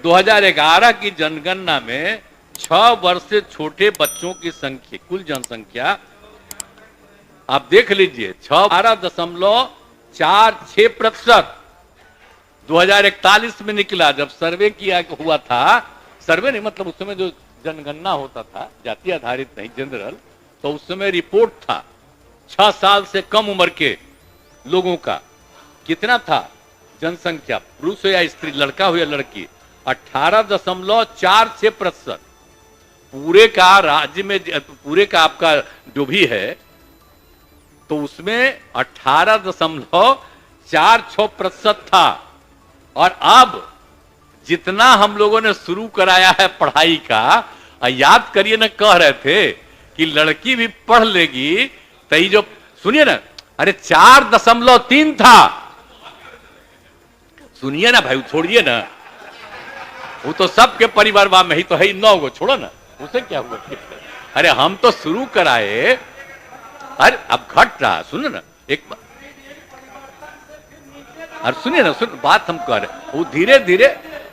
2011 की जनगणना में 6 वर्ष से छोटे बच्चों की संख्या, कुल जनसंख्या आप देख लीजिए 12.46%। 2041 में निकला, जब सर्वे किया हुआ था, सर्वे नहीं मतलब उस समय जो जनगणना होता था, जाति आधारित नहीं जनरल, तो उस समय रिपोर्ट था 6 साल से कम उम्र के लोगों का कितना था जनसंख्या, पुरुष हो या स्त्री, लड़का हो या लड़की, 18.46%। पूरे का राज्य में, पूरे का आपका जो भी है, तो उसमें 18.46% था। और अब जितना हम लोगों ने शुरू कराया है पढ़ाई का, याद करिए ना, कह रहे थे कि लड़की भी पढ़ लेगी तो ये जो, सुनिए ना, अरे 4.3 था। सुनिए ना भाई, छोड़िए ना, वो तो सबके परिवार में ही तो है, 9 गो, छोड़ो ना, उसे क्या हुआ। अरे हम तो शुरू कराए, अरे अब घट रहा, सुनो ना एक बार, और सुनिए ना, सुन बात हम कह रहे, वो धीरे धीरे,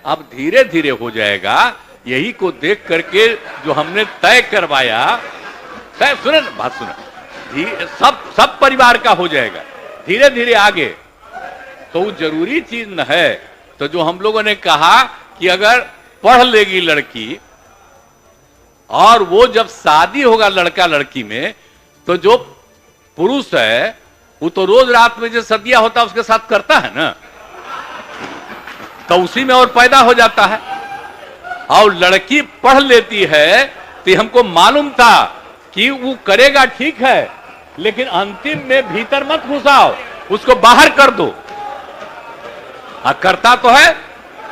अब धीरे धीरे हो जाएगा। यही को देख करके जो हमने तय करवाया, तय, सुने ना बात, सुनो, सब परिवार का हो जाएगा धीरे धीरे आगे। तो वो जरूरी चीज न है। तो जो हम लोगों ने कहा कि अगर पढ़ लेगी लड़की, और वो जब शादी होगा लड़का लड़की में, तो जो पुरुष है वो तो रोज रात में जो सदिया होता है उसके साथ करता है ना, तो उसी में और पैदा हो जाता है। और लड़की पढ़ लेती है तो हमको मालूम था कि वो करेगा, ठीक है, लेकिन अंतिम में भीतर मत घुसाओ, उसको बाहर कर दो। करता तो है,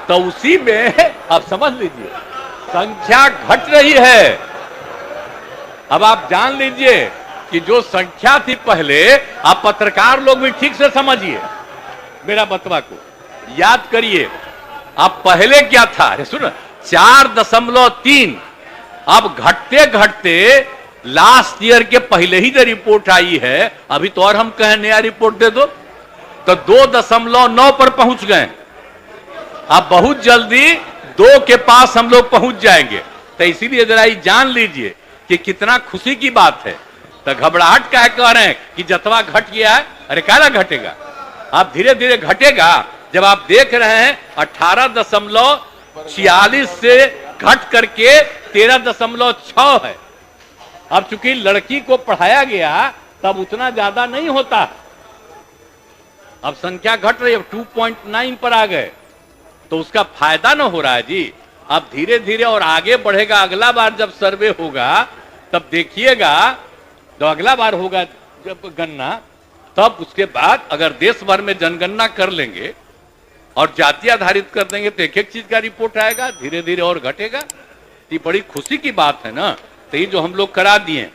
तो उसी में आप समझ लीजिए संख्या घट रही है। अब आप जान लीजिए कि जो संख्या थी पहले, आप पत्रकार लोग भी ठीक से समझिए मेरा बतवा को, याद करिए। अब पहले क्या था, अरे सुनो, 4.3, अब घटते घटते लास्ट ईयर के पहले ही जो रिपोर्ट आई है, अभी तो और हम कहें नया रिपोर्ट दे दो, तो 2.9 पर पहुंच गए। अब बहुत जल्दी 2 के पास हम लोग पहुंच जाएंगे। तो इसीलिए जरा ये जान लीजिए कि कितना खुशी की बात है। तो घबराहट का है, कह रहे हैं कि जतवा घट गया है, अरे काला घटेगा, आप धीरे धीरे घटेगा। जब आप देख रहे हैं 18.46 से घट करके 13.6 है। अब चूंकि लड़की को पढ़ाया गया तब उतना ज्यादा नहीं होता, अब संख्या घट रही है, 2.9 पर आ गए, तो उसका फायदा ना हो रहा है जी। अब धीरे धीरे और आगे बढ़ेगा। अगला बार जब सर्वे होगा तब देखिएगा, जो अगला बार होगा जब गणना, तब उसके बाद अगर देश भर में जनगणना कर लेंगे और जाति आधारित कर देंगे तो एक एक चीज का रिपोर्ट आएगा, धीरे धीरे और घटेगा। ये बड़ी खुशी की बात है ना। तो ये जो हम लोग करा दिए